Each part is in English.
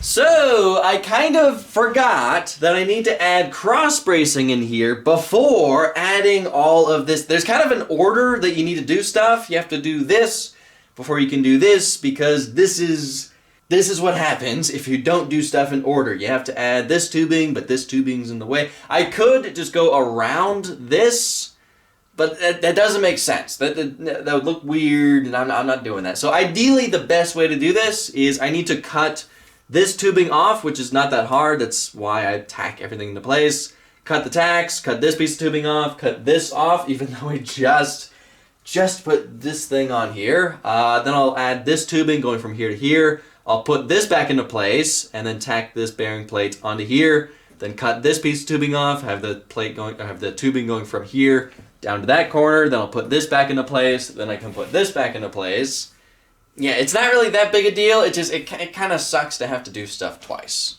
So, I kind of forgot that I need to add cross bracing in here before adding all of this. There's kind of an order that you need to do stuff. You have to do this before you can do this, because this is what happens if you don't do stuff in order. You have to add this tubing, but this tubing's in the way. I could just go around this, but that doesn't make sense. That would look weird, and I'm not doing that. So ideally, the best way to do this is I need to cut this tubing off, which is not that hard. That's why I tack everything into place. Cut the tacks, cut this piece of tubing off, cut this off, even though I just put this thing on here. Then I'll add this tubing going from here to here. I'll put this back into place and then tack this bearing plate onto here. Then cut this piece of tubing off, have the tubing going from here down to that corner. Then I'll put this back into place. Then I can put this back into place. Yeah, it's not really that big a deal. It kind of sucks to have to do stuff twice.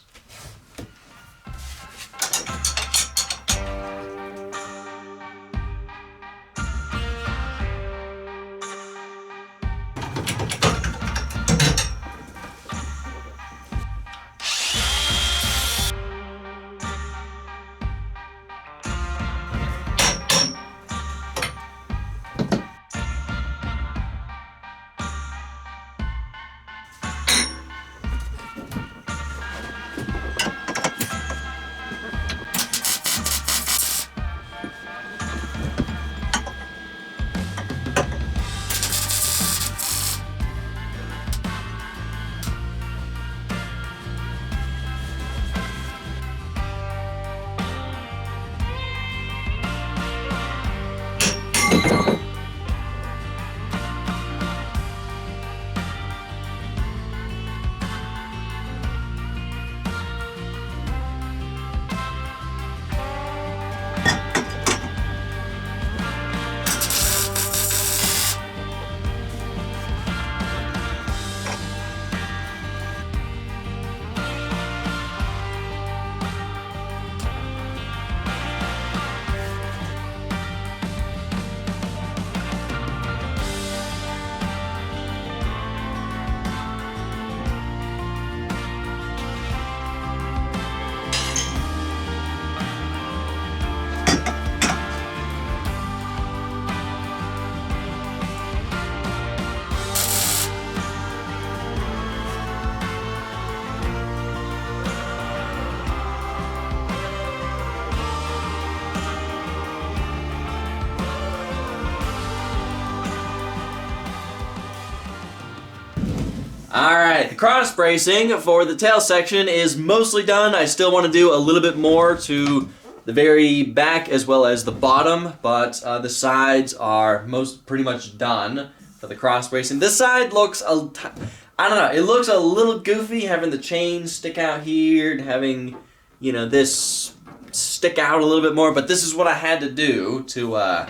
Alright, the cross bracing for the tail section is mostly done. I still want to do a little bit more to the very back as well as the bottom, but the sides are pretty much done for the cross bracing. This side looks, I don't know, it looks a little goofy having the chain stick out here and having, you know, this stick out a little bit more, but this is what I had to do to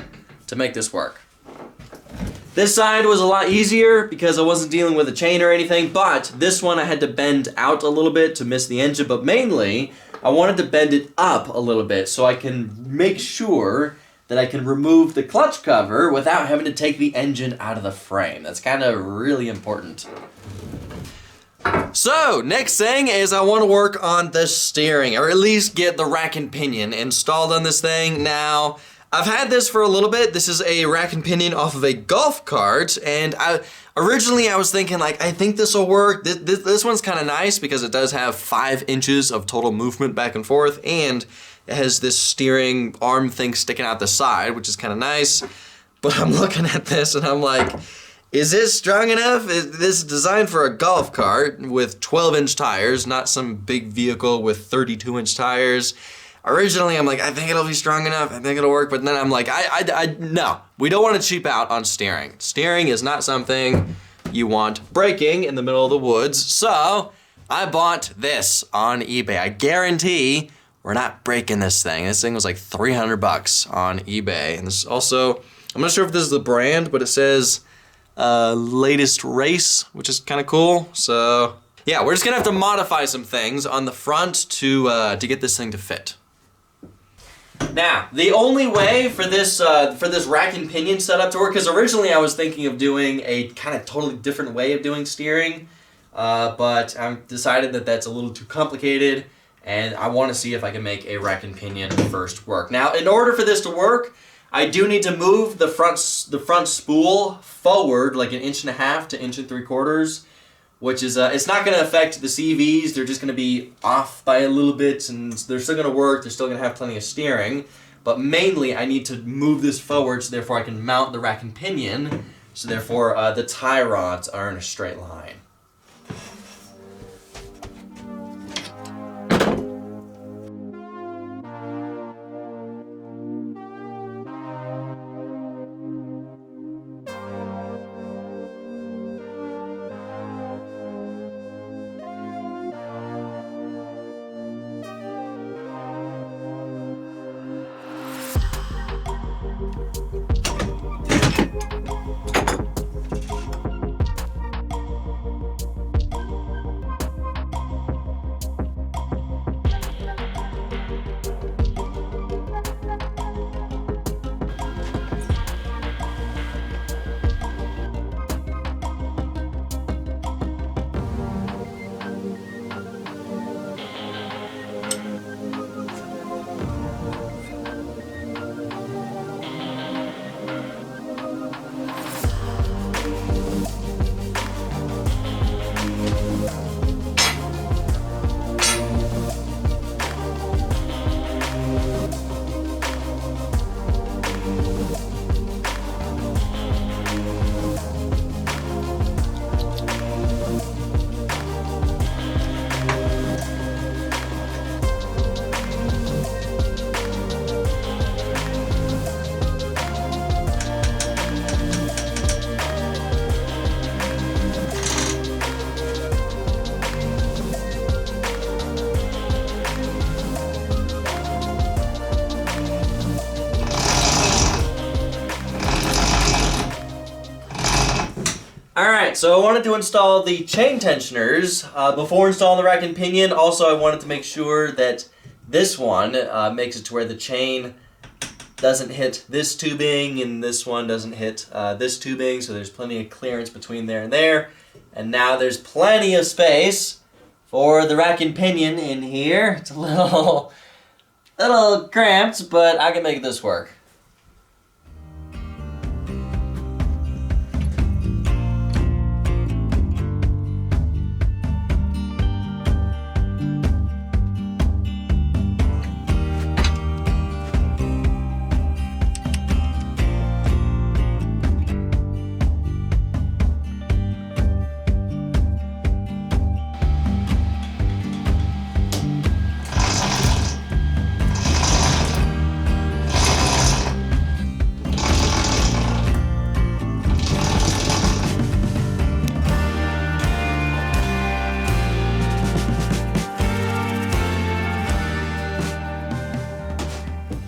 make this work. This side was a lot easier because I wasn't dealing with a chain or anything, but this one I had to bend out a little bit to miss the engine, but mainly I wanted to bend it up a little bit so I can make sure that I can remove the clutch cover without having to take the engine out of the frame. That's kind of really important. So, next thing is I want to work on the steering, or at least get the rack and pinion installed on this thing. Now, I've had this for a little bit. This is a rack and pinion off of a golf cart, and originally I was thinking, like, I think this will work. This one's kind of nice because it does have 5 inches of total movement back and forth, and it has this steering arm thing sticking out the side, which is kind of nice. But I'm looking at this and I'm like, is this strong enough? This is designed for a golf cart with 12-inch tires, not some big vehicle with 32-inch tires. Originally, I'm like, I think it'll be strong enough, I think it'll work, but then I'm like, no, we don't want to cheap out on steering. Steering is not something you want breaking in the middle of the woods, so I bought this on eBay. I guarantee we're not breaking this thing. This thing was like $300 on eBay, and this also, I'm not sure if this is the brand, but it says latest race, which is kind of cool, so yeah, we're just gonna have to modify some things on the front to get this thing to fit. Now, the only way for this rack and pinion setup to work, because originally I was thinking of doing a kind of totally different way of doing steering. but I've decided that that's a little too complicated, and I want to see if I can make a rack and pinion first work. Now, in order for this to work, I do need to move the front spool forward like 1.5 inches to 1 3/4 inches, which is, it's not going to affect the CVs. They're just going to be off by a little bit, and they're still going to work. They're still going to have plenty of steering. But mainly, I need to move this forward, so therefore I can mount the rack and pinion, so therefore the tie rods are in a straight line. Alright, so I wanted to install the chain tensioners before installing the rack and pinion. Also, I wanted to make sure that this one makes it to where the chain doesn't hit this tubing and this one doesn't hit this tubing, so there's plenty of clearance between there and there. And now there's plenty of space for the rack and pinion in here. It's a little cramped, but I can make this work.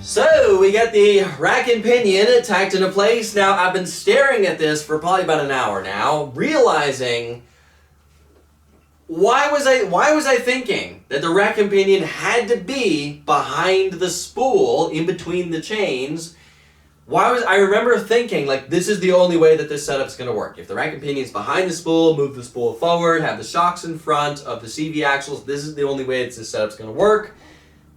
So we got the rack and pinion tacked into place. Now I've been staring at this for probably about an hour now, realizing why was I thinking that the rack and pinion had to be behind the spool in between the chains? I remember thinking, like, this is the only way that this setup's going to work. If the rack and pinion is behind the spool, move the spool forward, have the shocks in front of the CV axles, this is the only way that this setup's going to work.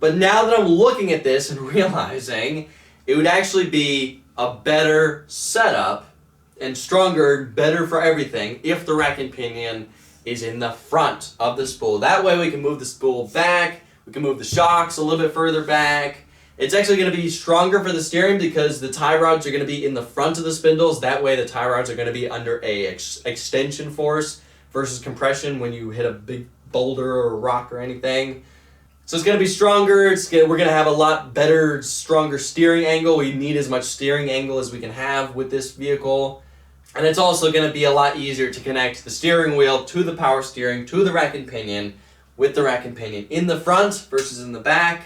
But now that I'm looking at this and realizing it would actually be a better setup and stronger, better for everything if the rack and pinion is in the front of the spool. That way we can move the spool back, we can move the shocks a little bit further back. It's actually going to be stronger for the steering because the tie rods are going to be in the front of the spindles. That way the tie rods are going to be under a extension force versus compression when you hit a big boulder or a rock or anything. So it's going to be stronger. We're going to have a lot better, stronger steering angle. We need as much steering angle as we can have with this vehicle. And it's also going to be a lot easier to connect the steering wheel to the power steering, to the rack and pinion, with the rack and pinion in the front versus in the back.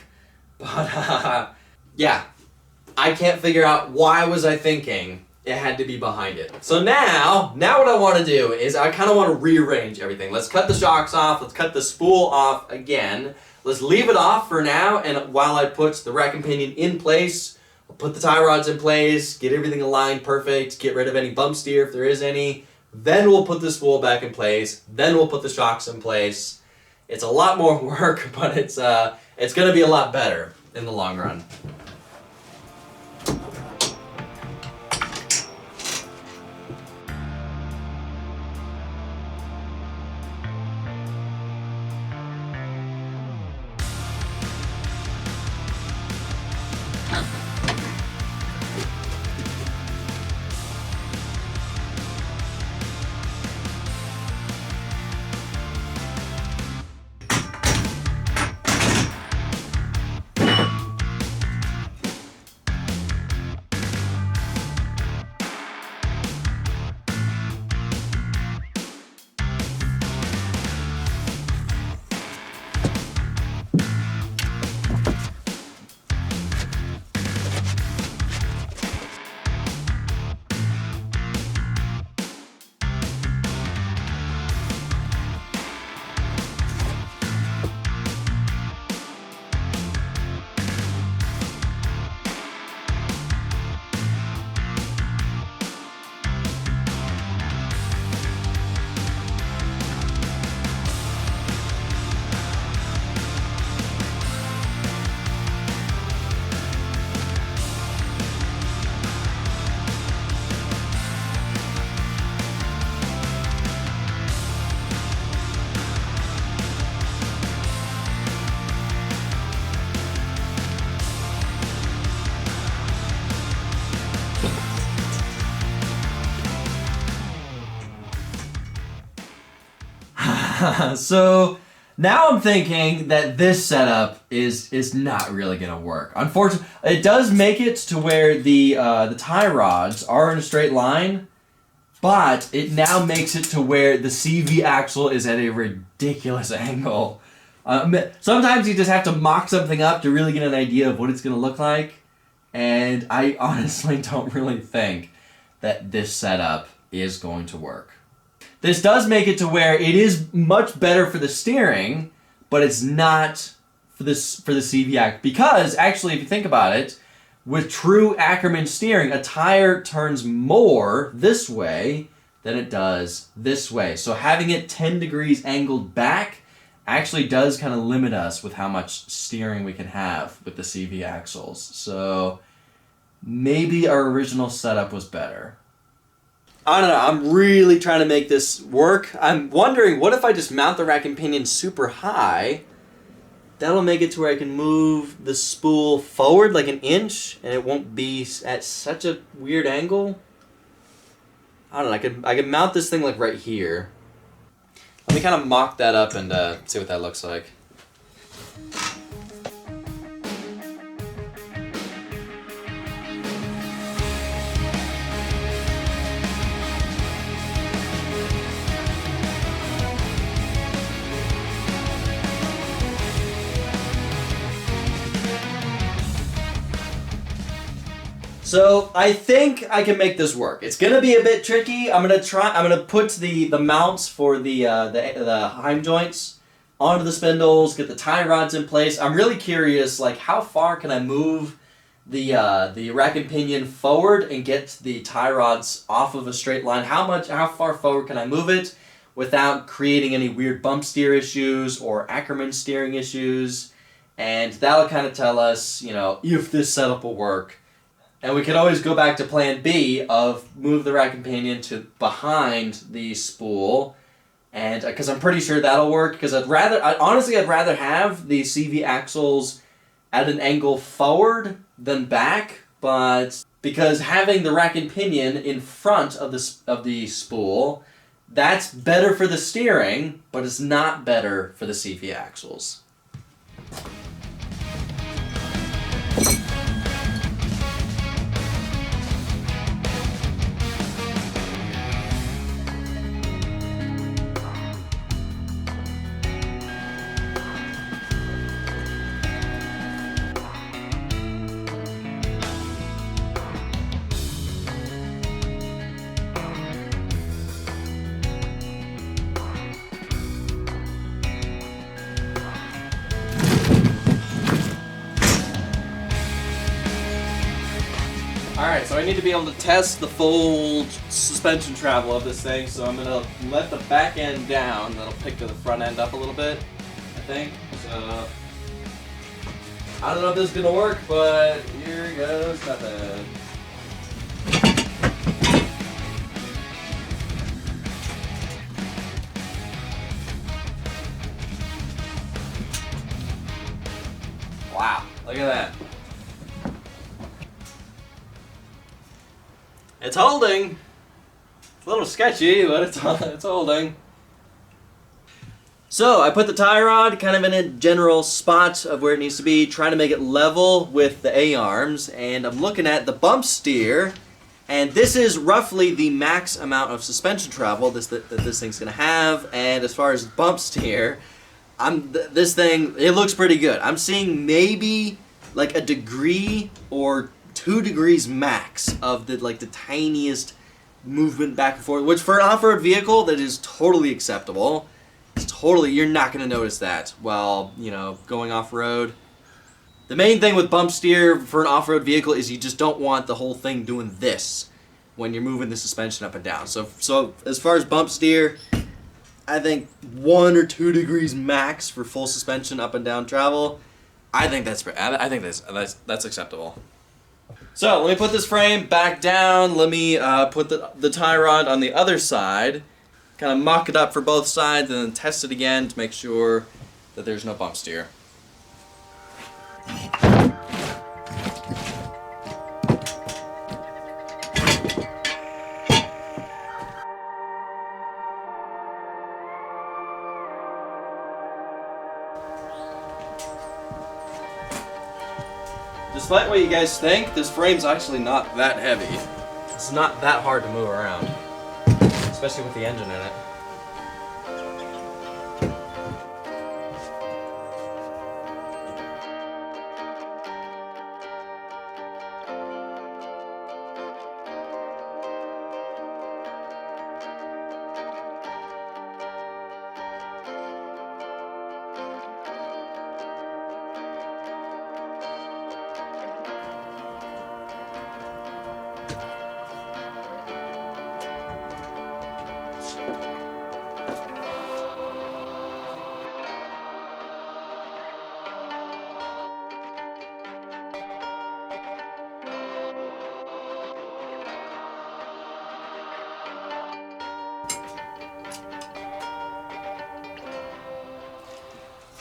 But yeah, I can't figure out why was I thinking it had to be behind it. So now what I want to do is I kind of want to rearrange everything. Let's cut the shocks off. Let's cut the spool off again. Let's leave it off for now, and while I put the rack and pinion in place, I'll put the tie rods in place, get everything aligned perfect, get rid of any bump steer if there is any, then we'll put the spool back in place, then we'll put the shocks in place. It's a lot more work, but it's going to be a lot better in the long run. So now I'm thinking that this setup is not really gonna work. Unfortunately, it does make it to where the tie rods are in a straight line, but it now makes it to where the CV axle is at a ridiculous angle. Sometimes you just have to mock something up to really get an idea of what it's gonna look like, and I honestly don't really think that this setup is going to work. This does make it to where it is much better for the steering, but it's not for the CV axle. Because actually, if you think about it, with true Ackerman steering, a tire turns more this way than it does this way. So having it 10 degrees angled back actually does kind of limit us with how much steering we can have with the CV axles. So maybe our original setup was better. I don't know, I'm really trying to make this work. I'm wondering, what if I just mount the rack and pinion super high? That'll make it to where I can move the spool forward like an inch, and it won't be at such a weird angle. I don't know, I could mount this thing like right here. Let me kind of mock that up and see what that looks like. So I think I can make this work. It's gonna be a bit tricky. I'm gonna put the mounts for the heim joints onto the spindles, get the tie rods in place. I'm really curious, like, how far can I move the rack and pinion forward and get the tie rods off of a straight line? How far forward can I move it without creating any weird bump steer issues or Ackerman steering issues? And that'll kind of tell us, you know, if this setup will work. And we could always go back to plan B of move the rack and pinion to behind the spool, and because I'm pretty sure that'll work. Because I'd rather have the CV axles at an angle forward than back, but because having the rack and pinion in front of the spool, that's better for the steering, but it's not better for the CV axles. Alright, so I need to be able to test the full suspension travel of this thing, so I'm going to let the back end down. That'll pick the front end up a little bit, I think. So, I don't know if this is going to work, but here goes nothing. Wow, look at that. It's holding. It's a little sketchy, but it's holding. So I put the tie rod kind of in a general spot of where it needs to be, trying to make it level with the A-arms, and I'm looking at the bump steer, and this is roughly the max amount of suspension travel that this thing's gonna have. And as far as bump steer, this thing, it looks pretty good. I'm seeing maybe like a degree or 2 degrees max of the tiniest movement back and forth, which for an off-road vehicle, that is totally acceptable. It's totally, you're not going to notice that while, you know, going off-road. The main thing with bump steer for an off-road vehicle is you just don't want the whole thing doing this when you're moving the suspension up and down. So as far as bump steer, I think 1 or 2 degrees max for full suspension up and down travel. I think that's acceptable. So let me put this frame back down. Let me put the tie rod on the other side, kind of mock it up for both sides, and then test it again to make sure that there's no bump steer. Despite what you guys think, this frame's actually not that heavy. It's not that hard to move around, especially with the engine in it.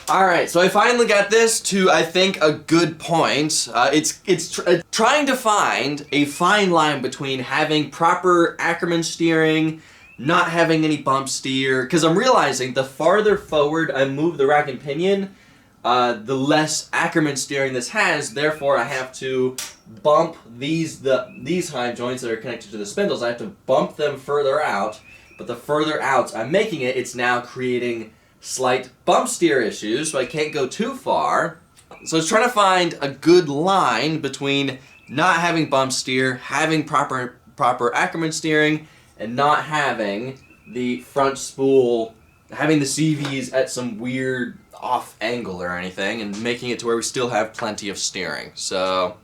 Alright, so I finally got this to, I think, a good point. It's trying to find a fine line between having proper Ackerman steering, not having any bump steer, because I'm realizing the farther forward I move the rack and pinion, the less Ackerman steering this has. Therefore, I have to bump these hind joints that are connected to the spindles. I have to bump them further out, but the further out I'm making it, it's now creating slight bump steer issues, so I can't go too far. So it's trying to find a good line between not having bump steer, having proper Ackerman steering, and not having the front spool, having the CVs at some weird off angle or anything, and making it to where we still have plenty of steering. So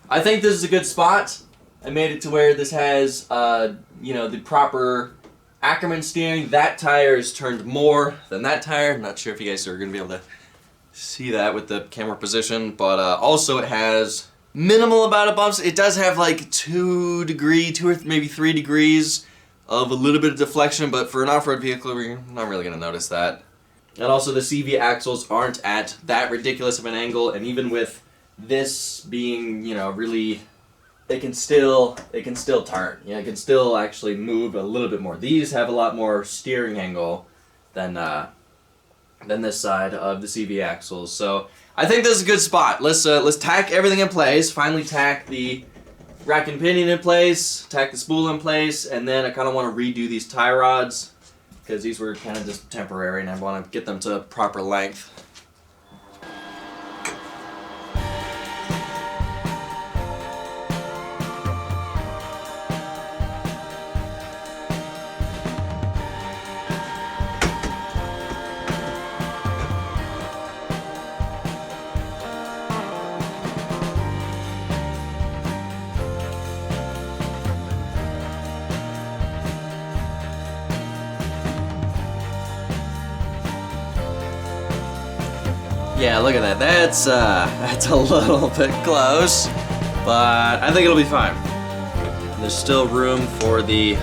I think this is a good spot. I made it to where this has, you know, the proper Ackerman steering. That tire is turned more than that tire. I'm not sure if you guys are going to be able to see that with the camera position, but also it has minimal amount of bumps. It does have like 2 or maybe 3 degrees of a little bit of deflection, but for an off-road vehicle, we're not really going to notice that. And also the CV axles aren't at that ridiculous of an angle, and even with this being, you know, really, it can still turn. You know, it can still actually move a little bit more. These have a lot more steering angle than this side of the CV axles. So I think this is a good spot. Let's tack everything in place. Finally tack the rack and pinion in place, tack the spool in place, and then I kind of want to redo these tie rods because these were kind of just temporary, and I want to get them to proper length. Yeah, look at that. That's a little bit close, but I think it'll be fine. There's still room for the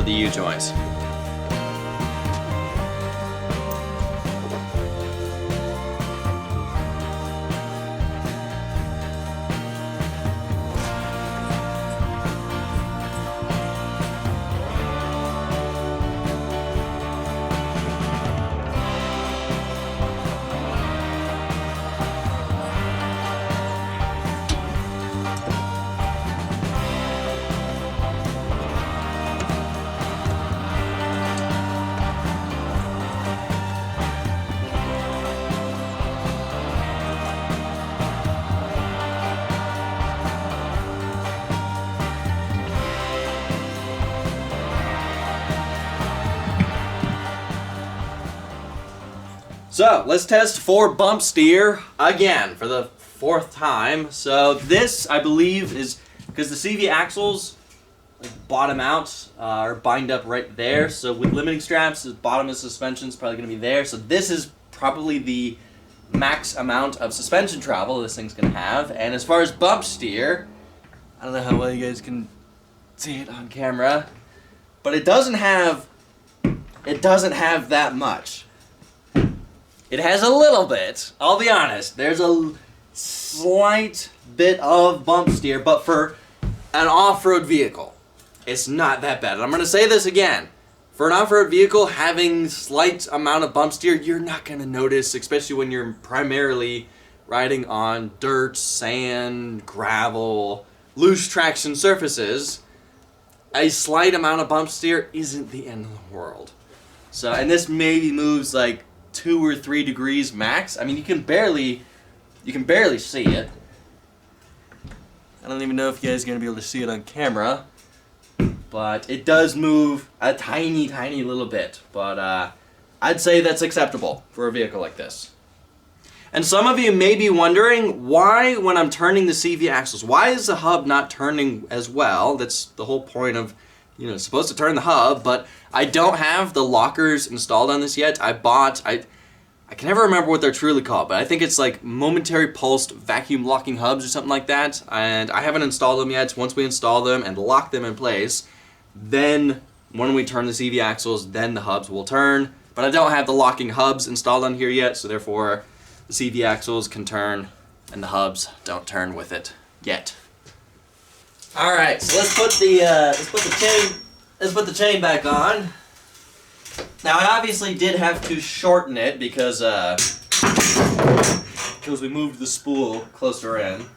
U-joints. So let's test for bump steer again for the 4th time. So this, I believe, is because the CV axles like bottom out or bind up right there. So with limiting straps, the bottom of the suspension is probably going to be there. So this is probably the max amount of suspension travel this thing's going to have. And as far as bump steer, I don't know how well you guys can see it on camera, but it doesn't have that much. It has a little bit, I'll be honest. There's a slight bit of bump steer, but for an off-road vehicle, it's not that bad. And I'm going to say this again. For an off-road vehicle, having slight amount of bump steer, you're not going to notice, especially when you're primarily riding on dirt, sand, gravel, loose traction surfaces. A slight amount of bump steer isn't the end of the world. So, and this maybe moves like 2 or 3 degrees max. I mean, you can barely see it. I don't even know if you guys are gonna be able to see it on camera, but it does move a tiny little bit. But I'd say that's acceptable for a vehicle like this. And some of you may be wondering why, when I'm turning the CV axles, why is the hub not turning as well? That's the whole point of, you know, it's supposed to turn the hub, but I don't have the lockers installed on this yet. I can never remember what they're truly called, but I think it's like momentary pulsed vacuum locking hubs or something like that, and I haven't installed them yet. Once we install them and lock them in place, then when we turn the CV axles, then the hubs will turn, but I don't have the locking hubs installed on here yet, so therefore the CV axles can turn and the hubs don't turn with it yet. All right, so let's put the chain back on. Now I obviously did have to shorten it because we moved the spool closer in.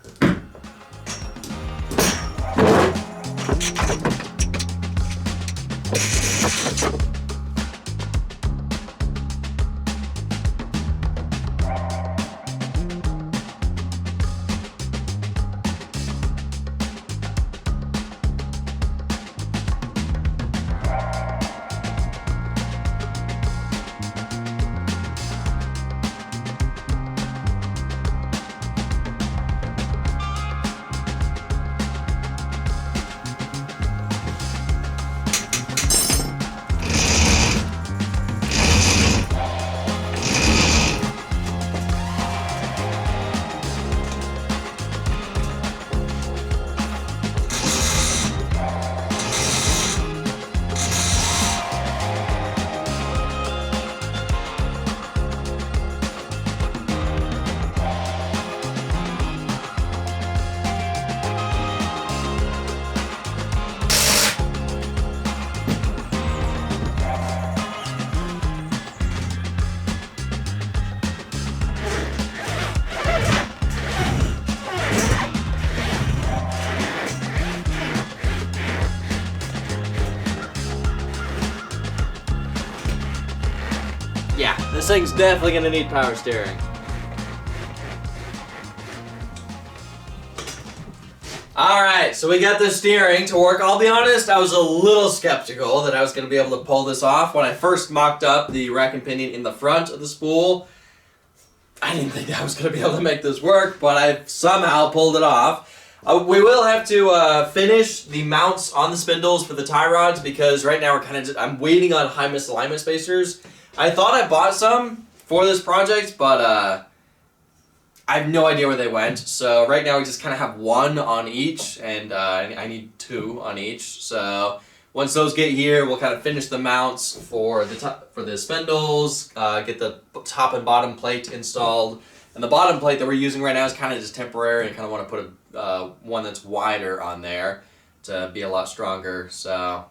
Yeah, this thing's definitely gonna need power steering. Alright, so we got the steering to work. I'll be honest, I was a little skeptical that I was gonna be able to pull this off. When I first mocked up the rack and pinion in the front of the spool, I didn't think I was gonna be able to make this work, but I somehow pulled it off. We will have to finish the mounts on the spindles for the tie rods because right now I'm waiting on high misalignment spacers. I thought I bought some for this project, but I have no idea where they went. So right now we just kind of have one on each, and I need two on each. So once those get here, we'll kind of finish the mounts for the spindles, get the top and bottom plate installed. And the bottom plate that we're using right now is kind of just temporary. I kind of want to put one that's wider on there to be a lot stronger. So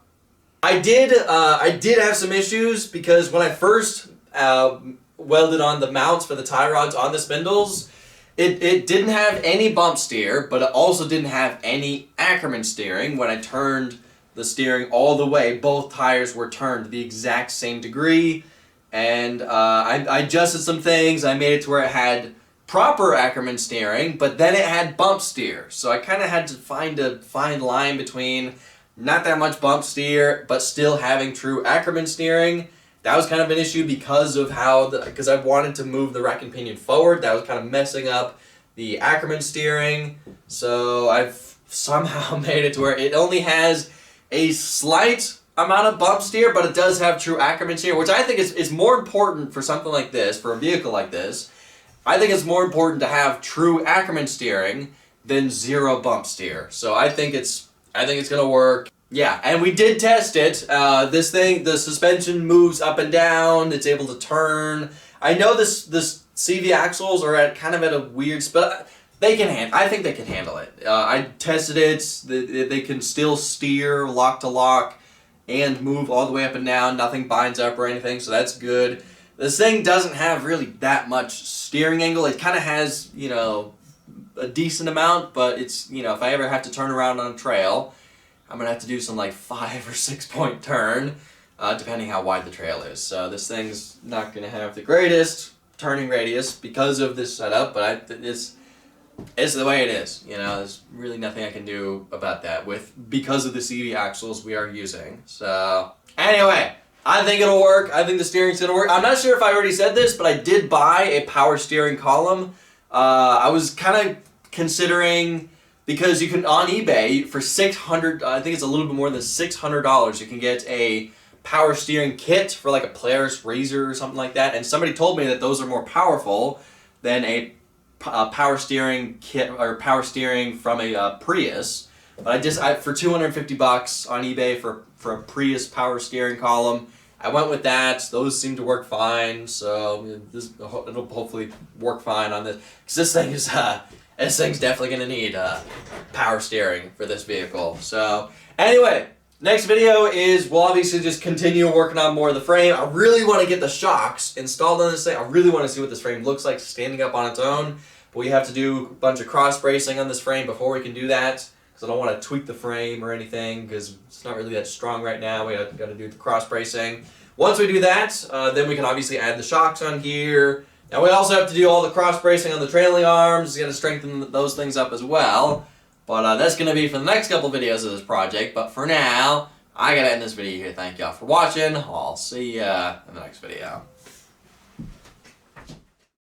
I did have some issues because when I first welded on the mounts for the tie rods on the spindles, it didn't have any bump steer, but it also didn't have any Ackerman steering. When I turned the steering all the way, both tires were turned the exact same degree. And I adjusted some things. I made it to where it had proper Ackerman steering, but then it had bump steer. So I kind of had to find a fine line between not that much bump steer, but still having true Ackerman steering. That was kind of an issue because of because I wanted to move the rack and pinion forward. That was kind of messing up the Ackerman steering. So I've somehow made it to where it only has a slight amount of bump steer, but it does have true Ackerman steer, which I think is more important for something like this, for a vehicle like this. I think it's more important to have true Ackerman steering than zero bump steer. So I think it's gonna work. Yeah, and we did test it. This thing, the suspension moves up and down. It's able to turn. I know this CV axles are at a weird spot. I think they can handle it. I tested it. They can still steer lock to lock and move all the way up and down. Nothing binds up or anything, so that's good. This thing doesn't have really that much steering angle. It kind of has, a decent amount, but it's, if I ever have to turn around on a trail, I'm going to have to do some 5 or 6 point turn, depending how wide the trail is. So this thing's not going to have the greatest turning radius because of this setup, but it's the way it is. There's really nothing I can do about that because of the CV axles we are using. So anyway, I think it'll work. I think the steering's gonna work. I'm not sure if I already said this, but I did buy a power steering column. I was kind of considering, because you can on eBay for $600. I think it's a little bit more than $600. You can get a power steering kit for a Polaris Razor or something like that. And somebody told me that those are more powerful than a power steering kit or power steering from a Prius. But for $250 on eBay for a Prius power steering column, I went with that. Those seem to work fine, so it'll hopefully work fine on this. Because this thing's definitely gonna need power steering for this vehicle. So anyway, next video we'll obviously just continue working on more of the frame. I really want to get the shocks installed on this thing. I really want to see what this frame looks like standing up on its own. But we have to do a bunch of cross bracing on this frame before we can do that. Because I don't want to tweak the frame or anything, because it's not really that strong right now. We got to do the cross bracing. Once we do that, then we can obviously add the shocks on here. Now we also have to do all the cross bracing on the trailing arms. We got to strengthen those things up as well. But that's going to be for the next couple videos of this project. But for now, I got to end this video here. Thank y'all for watching. I'll see ya in the next video.